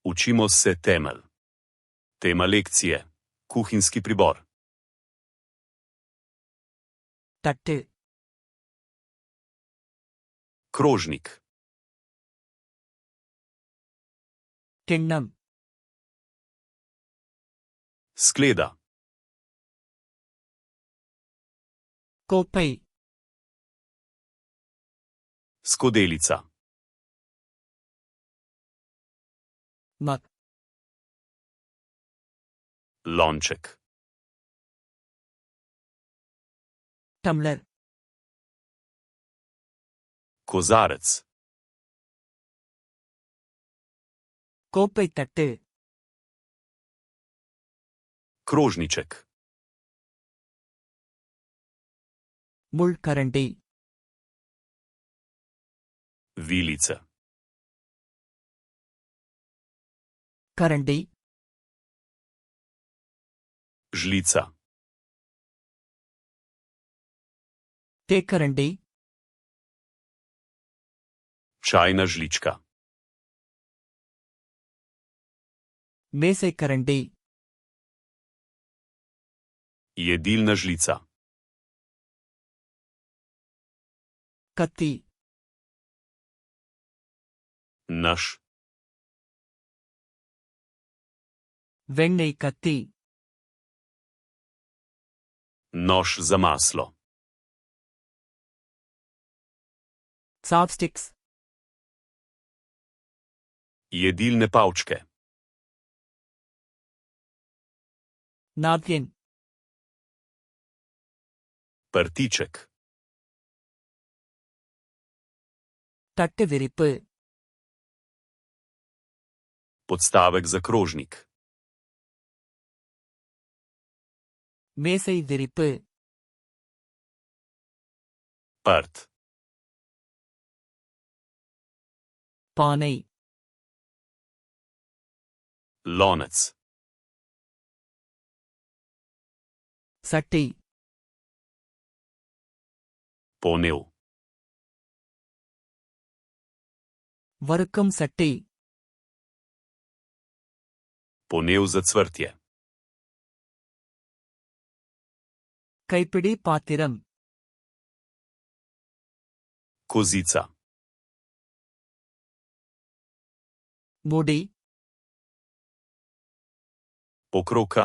Učimo se temelj. Tema lekcije: kuhinjski pribor. தட்டு, Krožnik, கிண்ணம், skleda, கோப்பை, skodelica, மக், lonček, tumbler, kozarec, கோப்பை தட்டு, krožniček, முள்கரண்டி, vilice, கரண்டி, žlica, தேக்கரண்டி, čajna žlička, மேசைக்கரண்டி, jedilna žlica, கத்தி, nož, வெண்ணெய் கத்தி, nož za maslo, chopsticks, jedilne palčke, napkin, prtiček, தட்டு விரிப்பு, podstavek za krožnik, மேசை விரிப்பு, prt, பானை, lonec, சட்டி, ponev, வறுக்கும் சட்டி, ponev za cvrtje, கைப்பிடி பாத்திரம், kozica, மூடி, pokroka,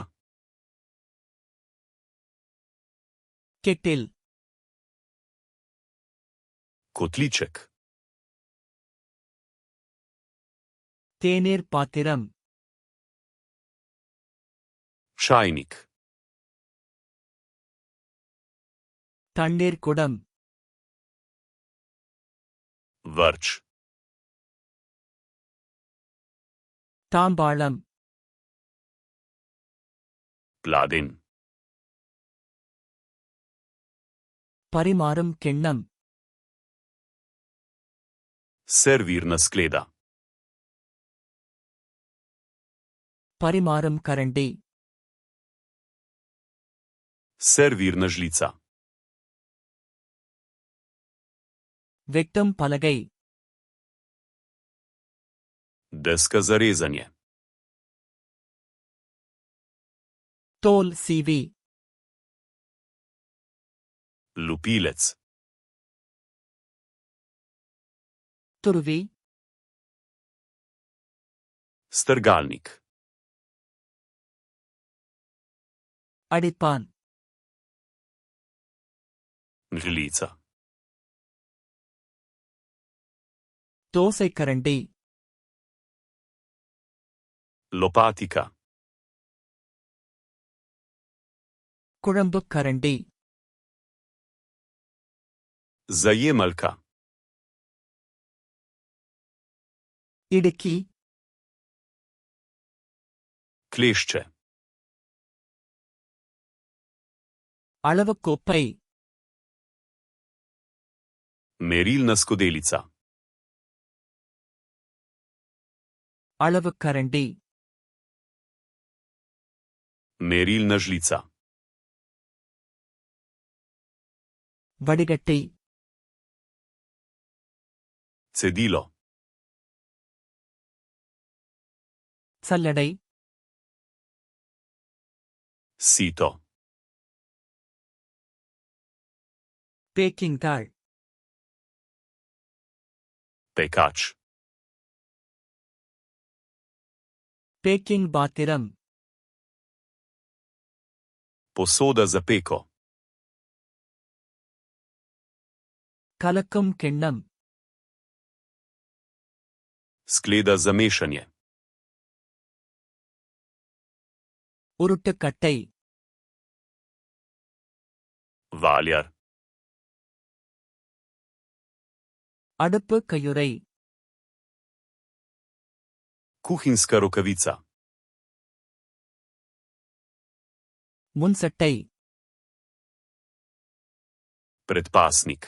கெட்டில், kotliček, தேநீர் பாத்திரம், čajnik, தண்ணீர் குடம், vrč, தாம்பாளம், pladenj, பரிமாறும் கிண்ணம், servirna skleda, பரிமாறும் கரண்டி, servirna žlica, வெட்டும் பலகை, deska za rezanje, தோல் சீவி, lupilec, துருவி, strgalnik, அடிப்பான், žlica, தோசைக்கரண்டி, lopatika, குழம்புக் கரண்டி, zajemalka, இடுக்கி, klešče, அளவுக் கோப்பை, merilna skodelica, அளவுக் கரண்டி, merilna žlica, வடிகட்டி, cedilo, சல்லடை, Sito. பேக்கிங் தாள், Pekač. பேக்கிங் பாத்திரம், Posoda za peko. கலக்கும் கிண்ணம், Skleda za mešanje. உருட்டுக்கட்டை, Valjar. அடுப்பு கையுறை, Kuhinjska rokavica. முன்சட்டை, Predpasnik.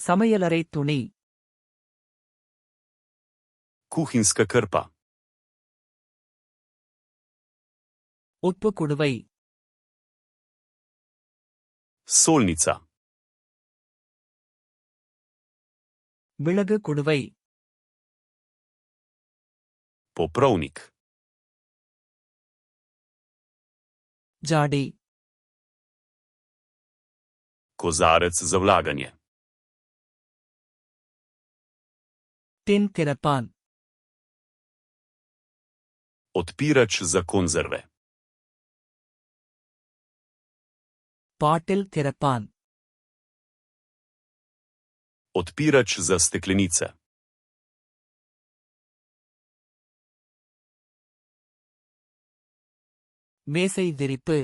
சமையலறை துணி, Kuhinjska krpa. உப்பு குடுவை, Solnica. மிளகு குடுவை, Poprovnik. ஜாடி, Kozarec za vlaganje. டின் திறப்பான், Odpirač za konzerve. பாட்டில் திறப்பான், Odpirač za steklenice. மேசை விரிப்பு,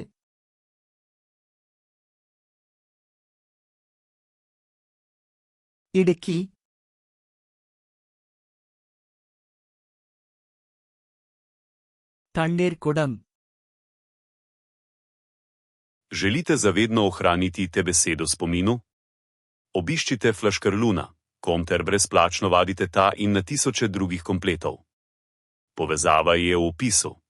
இடுக்கி, தண்ணீர் குடம், Želite zavedno ohraniti te besedo v spominu? Obiščite Flaškarluna, kom ter brezplačno vadite ta in na tisoče drugih kompletov. Povezava je v opisu.